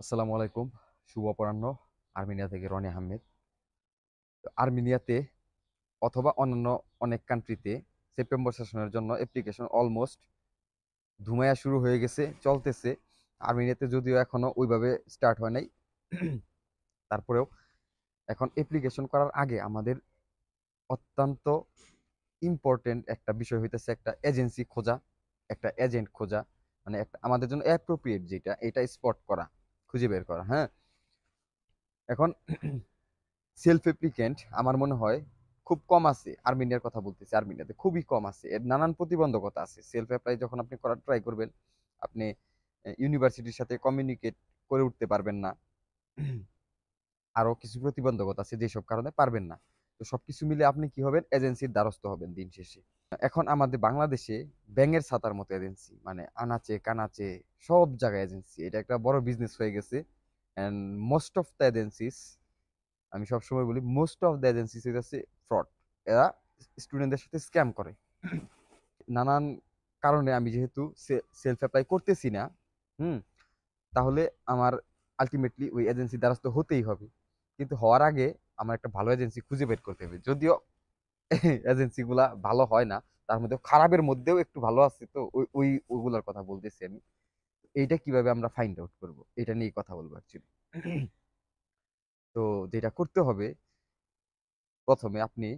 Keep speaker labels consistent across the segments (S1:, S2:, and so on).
S1: আসসালামু আলাইকুম। শুভ অপরাহ্ন। আর্মেনিয়া থেকে রনি আহমেদ। আর্মেনিয়াতে অথবা অন্যান্য অনেক কান্ট্রিতে সেপ্টেম্বর সেশনের জন্য অ্যাপ্লিকেশন অলমোস্ট ধুমায়া শুরু হয়ে গেছে, চলতেছে। আর্মেনিয়াতে যদিও এখনো ওইভাবে স্টার্ট হয় নাই, তারপরেও এখন অ্যাপ্লিকেশন করার আগে আমাদের অত্যন্ত ইম্পর্টেন্ট একটা বিষয় হইতেছে একটা এজেন্সি খোঁজা, একটা এজেন্ট খোঁজা। মানে একটা আমাদের জন্য অ্যাপ্রোপ্রিয়েট যেটা, এটা স্পট করা, খুঁজে বের করা। হ্যাঁ, এখন সেলফ অ্যাপ্লিক্যান্ট আমার মনে হয় খুব কম আছে। আর্মেনিয়ার কথা বলতেছি, আর্মেনিয়াতে খুবই কম আছে। এর নানান প্রতিবন্ধকতা আছে। সেলফ অ্যাপ্লাই যখন আপনি করার ট্রাই করবেন, আপনি ইউনিভার্সিটির সাথে কমিউনিকেট করে উঠতে পারবেন না। আরো কিছু প্রতিবন্ধকতা আছে যেসব কারণে পারবেন না। তো সবকিছু মিলে আপনি কি হবেন, এজেন্সির দ্বারস্থ হবেন দিন শেষে। এখন আমাদের বাংলাদেশে ব্যাঙের ছাতার মতো এজেন্সি, মানে আনাচে কানাচে সব জায়গায় এজেন্সি। এটা একটা বড় বিজনেস হয়ে গেছে। And most of the agencies, আমি সবসময় বলি মোস্ট অফ দ্য এজেন্সিস হচ্ছে ফ্রড। এরা স্টুডেন্টদের সাথে স্ক্যাম করে। নানান কারণে আমি যেহেতু সেলফ অ্যাপ্লাই করতেছি না, হুম, তাহলে আমার আলটিমেটলি ওই এজেন্সি দ্বারস্থ হতেই হবে। কিন্তু হওয়ার আগে আমার একটা ভালো এজেন্সি খুঁজে বের করতে হবে। যদিও এজেন্সি গুলা ভালো হয় না, তার মধ্যে খারাপের মধ্যেও একটু ভালো আছে। তো ওইগুলোর কথা বলতেছি আমি। এইটা কিভাবে আমরা ফাইন্ড আউট করব, এটা নিয়ে কথা বলবো অ্যাকচুয়ালি। তো যেটা করতে হবে, প্রথমে আপনি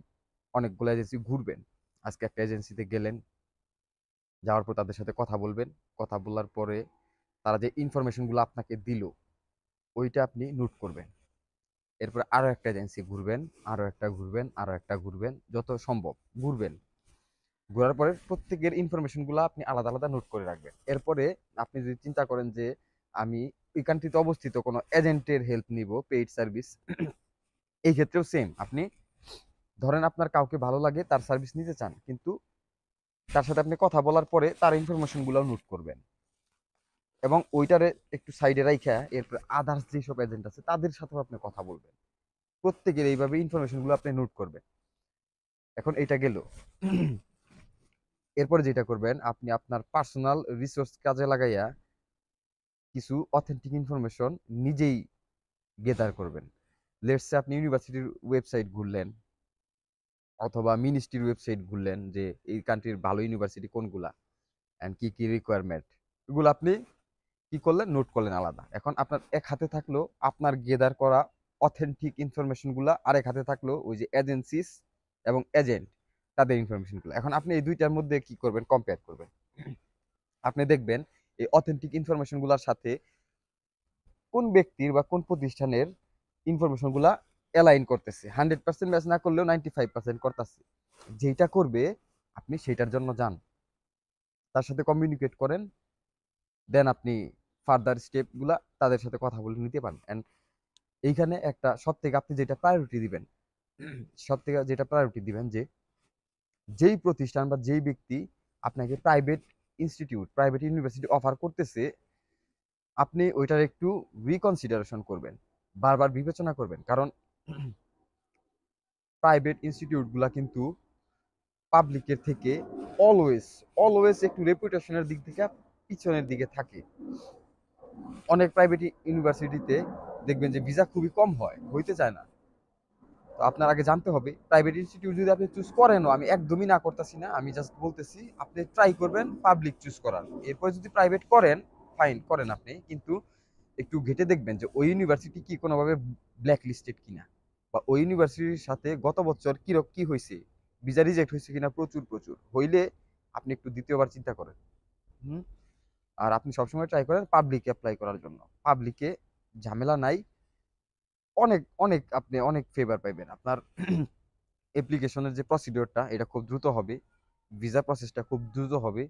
S1: অনেকগুলো এজেন্সি ঘুরবেন। আজকে একটা এজেন্সিতে গেলেন, যাওয়ার পর তাদের সাথে কথা বলবেন। কথা বলার পরে তারা যে ইনফরমেশনগুলো আপনাকে দিল, ওইটা আপনি নোট করবেন। এরপর আরো একটা এজেন্সি ঘুরবেন, আরো একটা ঘুরবেন, আরো একটা ঘুরবেন, যত সম্ভব ঘুরবেন। ঘোরার পরে প্রত্যেকের ইনফরমেশনগুলো আপনি আলাদা আলাদা নোট করে রাখবেন। এরপরে আপনি যদি চিন্তা করেন যে আমি ওই কান্ট্রিতে অবস্থিত কোনো এজেন্টের হেল্প নিব, পেইড সার্ভিস, এই ক্ষেত্রেও সেম। আপনি ধরেন আপনার কাউকে ভালো লাগে, তার সার্ভিস নিতে চান, কিন্তু তার সাথে আপনি কথা বলার পরে তার ইনফরমেশন গুলো নোট করবেন এবং ওইটারে একটু সাইডে রাইখা এরপর আদার্স যেসব এজেন্ট আছে তাদের সাথেও আপনি কথা বলবেন। প্রত্যেকের এইভাবে ইনফরমেশন গুলো আপনি নোট করবেন। এখন এটা গেল। এরপরে যেটা করবেন, আপনি আপনার পার্সোনাল রিসোর্স কাজে লাগাইয়া কিছু অথেন্টিক ইনফরমেশন নিজেই গেদার করবেন। লেটসে আপনি ইউনিভার্সিটির ওয়েবসাইট ঘুরলেন অথবা মিনিস্ট্রির ওয়েবসাইট ঘুরলেন, যে এই কান্ট্রির ভালো ইউনিভার্সিটি কোনগুলা অ্যান্ড কি কি রিকোয়ারমেন্ট, এগুলো আপনি কি করলেন, নোট করলেন আলাদা। এখন আপনার এক হাতে থাকলো আপনার গেদার করা অথেন্টিক ইনফরমেশন গুলা, আরেক হাতে থাকলো ওই যে এজেন্সিস এবং এজেন্ট তাদের ইনফরমেশন গুলো। এখন আপনি এই দুইটার মধ্যে কি করবেন, কম্পেয়ার করবেন। আপনি দেখবেন এই অথেন্টিক ইনফরমেশন গুলার সাথে কোন ব্যক্তির বা কোন প্রতিষ্ঠানের ইনফরমেশন গুলা অ্যালাইন করতেছে। 100% ম্যাচ না করলেও 95% করতেছে। যেটা করবে আপনি সেটার জন্য যান, তার সাথে কমিউনিকেট করেন। দেন আপনি ফার্দার স্টেপ গুলা তাদের সাথে কথা বলে নিতে পারেন। এন্ড এইখানে একটা সব থেকে আপনি যেটা প্রায়োরিটি দিবেন, সব থেকে যেটা প্রায়োরিটি দিবেন, যে যেই প্রতিষ্ঠান বা যেই ব্যক্তি আপনাকে private institute, private university offer করতেছে, আপনি ওইটার একটু রিকনসিডারেশন করবেন, বারবার বিবেচনা করবেন। কারণ প্রাইভেট ইনস্টিটিউটগুলা কিন্তু পাবলিকের থেকে অলওয়েজ অলওয়েজ একটু রেপুটেশনের দিক থেকে পিছনের দিকে থাকে। অনেক প্রাইভেট ইউনিভার্সিটিতে দেখবেন যে ভিসা খুবই কম হয়, হইতে চায় না। তো আপনার আগে জানতে হবে প্রাইভেট ইনস্টিটিউট যদি আপনি চুজ করেনও, আমি একদমই না করতেছি না, আমি জাস্ট বলতেছি আপনি ট্রাই করবেন পাবলিক চুজ করার। এরপরে যদি প্রাইভেট করেন, ফাইন করেন আপনি, কিন্তু একটু ঘেটে দেখবেন যে ওই ইউনিভার্সিটি কি কোনোভাবে ব্ল্যাক লিস্টেড কিনা, বা ওই ইউনিভার্সিটির সাথে গত বছর কি হয়েছে, ভিসা রিজেক্ট হয়েছে কিনা। প্রচুর প্রচুর হইলে আপনি একটু দ্বিতীয়বার চিন্তা করেন। হুম। আর আপনি সবসময় ট্রাই করেন পাবলিকে অ্যাপ্লাই করার জন্য। পাবলিকে ঝামেলা নাই, অনেক অনেক আপনি অনেক ফেভার পাইবেন। আপনার অ্যাপ্লিকেশনের যে প্রসিডিওরটা, এটা খুব দ্রুত হবে। ভিসা প্রসেসটা খুব দ্রুত হবে।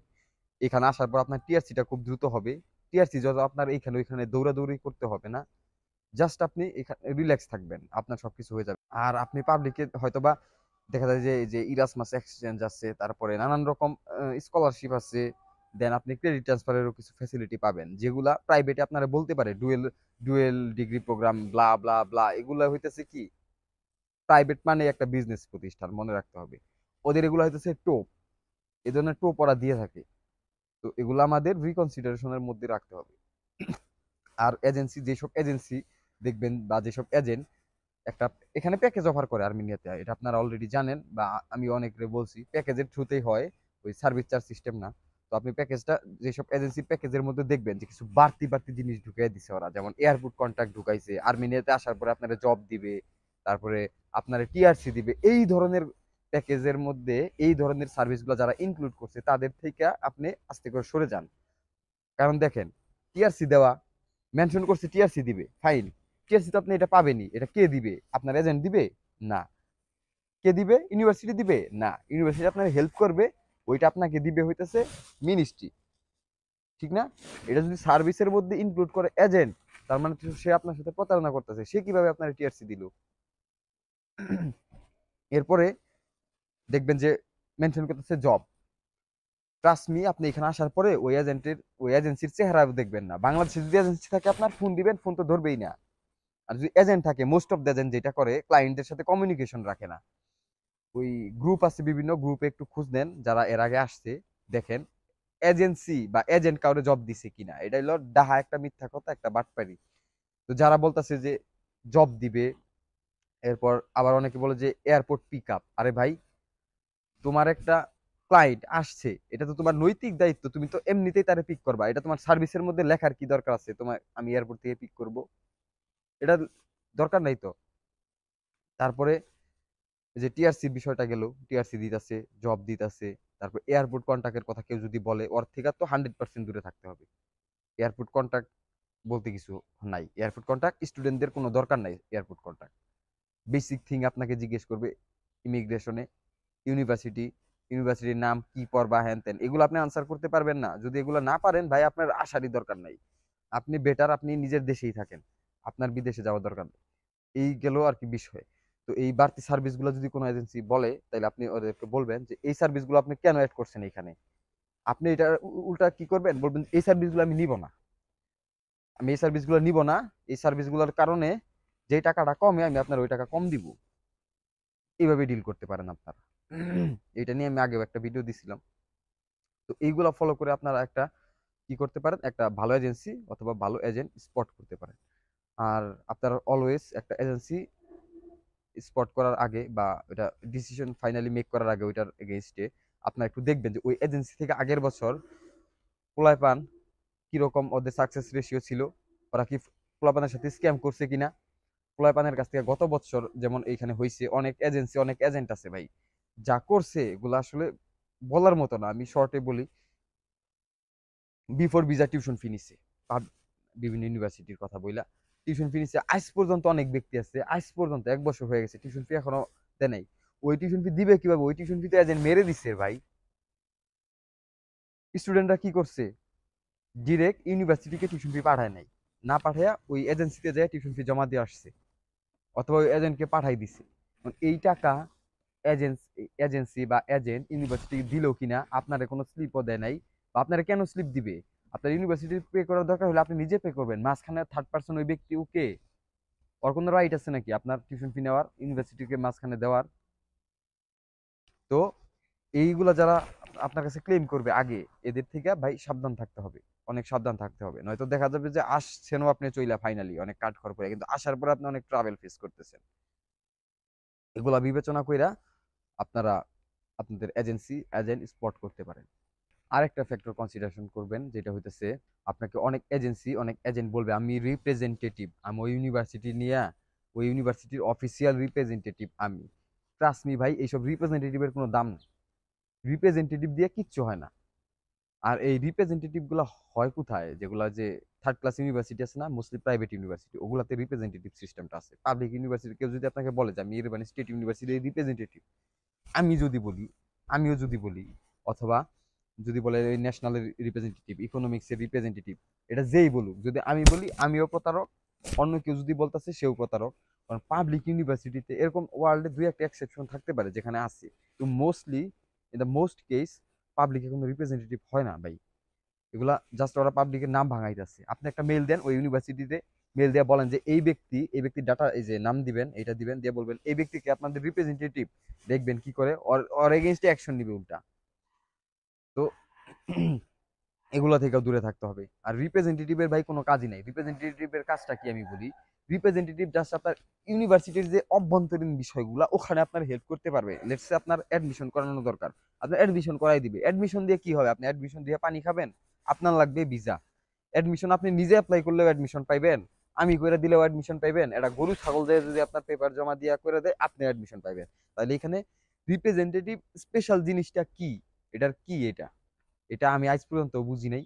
S1: এখানে আসার পর আপনার টিআরসিটা খুব দ্রুত হবে। টিআরসি যত আপনার এইখানে ওইখানে দৌড়াদৌড়ি করতে হবে না। জাস্ট আপনি এখানে রিল্যাক্স থাকবেন, আপনার সবকিছু হয়ে যাবে। আর আপনি পাবলিকে হয়তোবা দেখা যায় যে যে ইরাসমাস এক্সচেঞ্জ আছে, তারপরে নানান রকম স্কলারশিপ আছে। দেন আপনি ক্রেডিট ট্রান্সফারেরও কিছু ফ্যাসিলিটি পাবেন, যেগুলা প্রাইভেটে আপনারা বলতে পারে ডুয়েল ডুয়েল ডিগ্রি প্রোগ্রাম, ব্লা ব্লা ব্লা। এগুলা হইতেছে কি, প্রাইভেট মানে একটা বিজনেস প্রতিষ্ঠান, মনে রাখতে হবে। ওদের এগুলো হইতেছে টোপ, এই ধরনের টোপ ওরা দিয়ে থাকে। তো এগুলো আমাদের রিকনসিডারেশনের মধ্যে রাখতে হবে। আর এজেন্সি, যেসব এজেন্সি দেখবেন বা যেসব এজেন্ট একটা এখানে প্যাকেজ অফার করে আর্মেনিয়াতে, এটা আপনারা অলরেডি জানেন বা আমি অনেকরে বলছি, প্যাকেজের থ্রুতেই হয়, ওই সার্ভিস চার্জ সিস্টেম না। তো আপনি প্যাকেজটা, যেসব এজেন্সির প্যাকেজের মধ্যে দেখবেন যে কিছু বাড়তি বাড়তি জিনিস ঢুকিয়ে দিছে ওরা, যেমন এয়ারপোর্ট কন্ট্রাক্ট ঢুকাইছে, আর্মেনিয়াতে আসার পরে আপনারা জব দিবে, তারপরে আপনারা টিআরসি দিবে, এই ধরনের প্যাকেজের মধ্যে এই ধরনের সার্ভিসগুলো যারা ইনক্লুড করছে তাদের থেকে আপনি আস্তে করে সরে যান। কারণ দেখেন, টিআরসি দেওয়া মেনশন করছে টিআরসি দিবে, ফাইন, টিআরসি তো আপনি এটা পাবেনই, এটা কে দিবে? আপনার এজেন্ট দিবে? না। কে দিবে? ইউনিভার্সিটি দিবে? না। ইউনিভার্সিটি আপনার হেল্প করবে, ওইটা আপনাকে দিবে হইতেছে মিনিস্ট্রি, ঠিক না? এটা যদি সার্ভিসের মধ্যে ইনক্লুড করে এজেন্ট, তার মানে তো সে আপনার সাথে প্রতারণা করতেছে, সে কিভাবে আপনার টিআরসি দিল? এরপরে দেখবেন যে মেনশন করতেছে জব। ট্রাস্ট মি, আপনি এখানে আসার পরে ওই এজেন্সির চেহারা দেখবেন না। বাংলাদেশে যদি এজেন্সি থাকে আপনার ফোন দিবেন, ফোন তো ধরবেই না। আর যদি এজেন্ট থাকে, মোস্ট অফ দ্য এজেন্ট যেটা করে, ক্লায়েন্টের সাথে কমিউনিকেশন রাখে না। ওই গ্রুপ আছে, বিভিন্ন গ্রুপে একটু খোঁজ নেন যারা এর আগে আসছে, দেখেন এজেন্সি বা এজেন্ট কাউরে জব দিছে কিনা। এটা হলো ডাহা একটা মিথ্যা কথা, একটা বাটপারি। তো যারা বলতেছে যে জব দিবে, এরপর আবার অনেকে বলে যে এয়ারপোর্ট পিক আপ, আরে ভাই, তোমার একটা ক্লায়েন্ট আসছে, এটা তো তোমার নৈতিক দায়িত্ব, তুমি তো এমনিতেই তারে পিক করবা, এটা তোমার সার্ভিসের মধ্যে লেখার কি দরকার আছে তোমার আমি এয়ারপোর্ট থেকে পিক করব? এটা দরকার নাই তো। তারপরে যে টিআরসির বিষয়টা গেল, টিআরসি দিতেছে, জব দিতেছে, তারপর এয়ারপোর্ট কন্ট্রাক্টের কথা কেউ যদি বলে, ওর থেকে তো 100% দূরে থাকতে হবে। এয়ারপোর্ট কন্ট্রাক্ট বলতে কিছু নাই, এয়ারপোর্ট কন্ট্রাক্ট স্টুডেন্টদের কোনো দরকার নাই। এয়ারপোর্ট কন্ট্রাক্ট বেসিক থিং আপনাকে জিজ্ঞেস করবে ইমিগ্রেশনে, ইউনিভার্সিটি, ইউনিভার্সিটির নাম কি পড়বা, হ্যান ত্যান, এগুলো আপনি আনসার করতে পারবেন না। যদি এগুলো না পারেন ভাই, আপনার আসারই দরকার নাই। আপনি বেটার আপনি নিজের দেশেই থাকেন, আপনার বিদেশে যাওয়ার দরকার নেই। এই গেল আর কি বিষয়। তো এই বাড়তি সার্ভিসগুলো যদি কোনো এজেন্সি বলে, তাহলে আপনি ওদেরকে বলবেন যে এই সার্ভিসগুলো আপনি কেন অ্যাড করছেন এখানে। আপনি এটা উল্টা কি করবেন, বলবেন এই সার্ভিসগুলো আমি নিব না, আমি এই সার্ভিসগুলো নিব না, এই সার্ভিসগুলোর কারণে যে টাকাটা কমে আমি আপনার ওই টাকা কম দিব। এইভাবে ডিল করতে পারেন আপনারা। এটা নিয়ে আমি আগেও একটা ভিডিও দিছিলাম। তো এইগুলা ফলো করে আপনারা একটা কি করতে পারেন, একটা ভালো এজেন্সি অথবা ভালো এজেন্ট স্পট করতে পারেন। আর আপনারা অলওয়েজ একটা এজেন্সি স্পট করার আগে বা ওটা ডিসিশন ফাইনালি মেক করার আগে, ওইটার এগেইনস্টে আপনারা একটু দেখবেন যে ওই এজেন্সি থেকে আগের বছর পোলাপান কিরকম, ওদের সাকসেস রেশিও ছিল, ওরা কি পোলাপানের সাথে স্ক্যাম করছে কিনা। পোলাপানের কাছ থেকে গত বছর যেমন এইখানে হয়েছে, অনেক এজেন্সি অনেক এজেন্ট আছে ভাই, যা করছে এগুলো আসলে বলার মতো না। আমি শর্টে বলি, বিফোর ভিসা টিউশন ফি নিছে, বিভিন্ন ইউনিভার্সিটির কথা বইলা টিউশন ফি নিছে। আজ পর্যন্ত অনেক ব্যক্তি আছে, আজ পর্যন্ত 1 বছর হয়ে গেছে, টিউশন ফি এখনো দেয় নাই। ওই টিউশন ফি দিবে কিভাবে? ওই টিউশন ফি তো এজেন্ট মেরে দিচ্ছে ভাই। স্টুডেন্টরা কি করছে, ডিরেক্ট ইউনিভার্সিটিকে টিউশন ফি পাঠায় নাই, না পাঠাইয়া ওই এজেন্সিতে যায় টিউশন ফি জমা দিয়ে আসছে, অথবা ওই এজেন্টকে পাঠাই দিছে। এই টাকা এজেন্সি বা এজেন্ট ইউনিভার্সিটি দিল কিনা আপনার কোনো স্লিপও দেয় নাই, বা আপনারা কেন স্লিপ দিবে? আপনার ইউনিভার্সিটি পে করার দরকার হলে আপনি নিজে পে করবেন, মাঝখানে থার্ড পার্সন ওই ব্যক্তি ওকে, ওর কোনো রাইট আছে নাকি আপনার টিউশন ফি নেওয়ার, ইউনিভার্সিটিকে মাঝখানে দেওয়ার? তো এইগুলা যারা আপনার কাছে ক্লেম করবে আগে, এদের থেকে ভাই সাবধান থাকতে হবে, অনেক সাবধান থাকতে হবে। নয়তো দেখা যাবে যে আসছেনও আপনি চইলা ফাইনালি অনেক কাঠ খড় পরে, কিন্তু আসার পরে আপনি অনেক ট্রাভেল ফেস করতেছেন। এগুলা বিবেচনা কইরা আপনারা আপনাদের এজেন্ট স্পট করতে পারেন। আরেকটা ফ্যাক্টর কনসিডারেশন করবেন, যেটা হইতেছে আপনাকে অনেক এজেন্ট বলবে আমি রিপ্রেজেন্টেটিভ, আমি ওই ইউনিভার্সিটি নিয়ে, ওই ইউনিভার্সিটির অফিসিয়াল রিপ্রেজেন্টেটিভ আমি। ট্রাস্ট মি ভাই, এইসব রিপ্রেজেন্টেটিভের কোনো দাম নেই, রিপ্রেজেন্টেটিভ দিয়ে কিচ্ছু হয় না। আর এই রিপ্রেজেন্টেটিভ গুলো হয় কোথায়, যেগুলো যে থার্ড ক্লাস ইউনিভার্সিটি আছে না, মোস্টলি প্রাইভেট ইউনিভার্সিটি, ওগুলাতে রিপ্রেজেন্টেটিভ সিস্টেমটা আছে। পাবলিক ইউনিভার্সিটি কেউ যদি আপনাকে বলে যে আমি ইরবানি স্টেট ইউনিভার্সিটির রিপ্রেজেন্টেটিভ, আমি যদি বলি, আমিও যদি বলি, অথবা যদি বলে ন্যাশনাল রিপ্রেজেন্টেটিভ, ইকোনমিক্সের রিপ্রেজেন্টেটিভ, এটা যেই বলুক, যদি আমি বলি আমিও প্রতারক, অন্য কেউ যদি বলতেছে সেও প্রতারক। কারণ পাবলিক ইউনিভার্সিটিতে এরকম ওয়ার্ল্ডে দুই একটা এক্সেপশন থাকতে পারে যেখানে আছে, তো mostly in the most case পাবলিকে কোনো রিপ্রেজেন্টেটিভ হয় না ভাই। এগুলা জাস্ট ওরা পাবলিকের নাম ভাঙাইতেছে। আপনি একটা মেল দেন ওই ইউনিভার্সিটিতে, মেল দিয়ে বলেন যে এই ব্যক্তি ডাটা, এই যে নাম দিবেন, এটা দিবেন, দিয়ে বলবেন এই ব্যক্তিকে আপনাদের রিপ্রেজেন্টেটিভ, দেখবেন কি করে ওর এগেইনস্টে অ্যাকশন নিবে উল্টা। তো এগুলো থেকেও দূরে থাকতে হবে। আর রিপ্রেজেন্টেটিভের ভাই কোনো কাজই নাই। রিপ্রেজেন্টেটিভের কাজটা কি আমি বলি, রিপ্রেজেন্টেটিভ জাস্ট আপনার ইউনিভার্সিটির যে অভ্যন্তরীণ বিষয়গুলো ওখানে আপনার হেল্প করতে পারবে। লেটস সে আপনার অ্যাডমিশন করানো দরকার, আপনার অ্যাডমিশন করাই দিবে। অ্যাডমিশন দিয়ে কি হবে? আপনি অ্যাডমিশন দিয়ে পানি খাবেন? আপনার লাগবে ভিসা। অ্যাডমিশন আপনি নিজে অ্যাপ্লাই করলেও অ্যাডমিশন পাইবেন, আমি করে দিলেও অ্যাডমিশন পাইবেন, এটা গরু ছাগল দিয়ে যদি আপনার পেপার জমা দিয়া করে দেয় আপনি অ্যাডমিশন পাইবেন। তাহলে এখানে রিপ্রেজেন্টেটিভ স্পেশাল জিনিসটা কি, এটার কি এটা, এটা আমি আজ পর্যন্ত বুঝি নাই।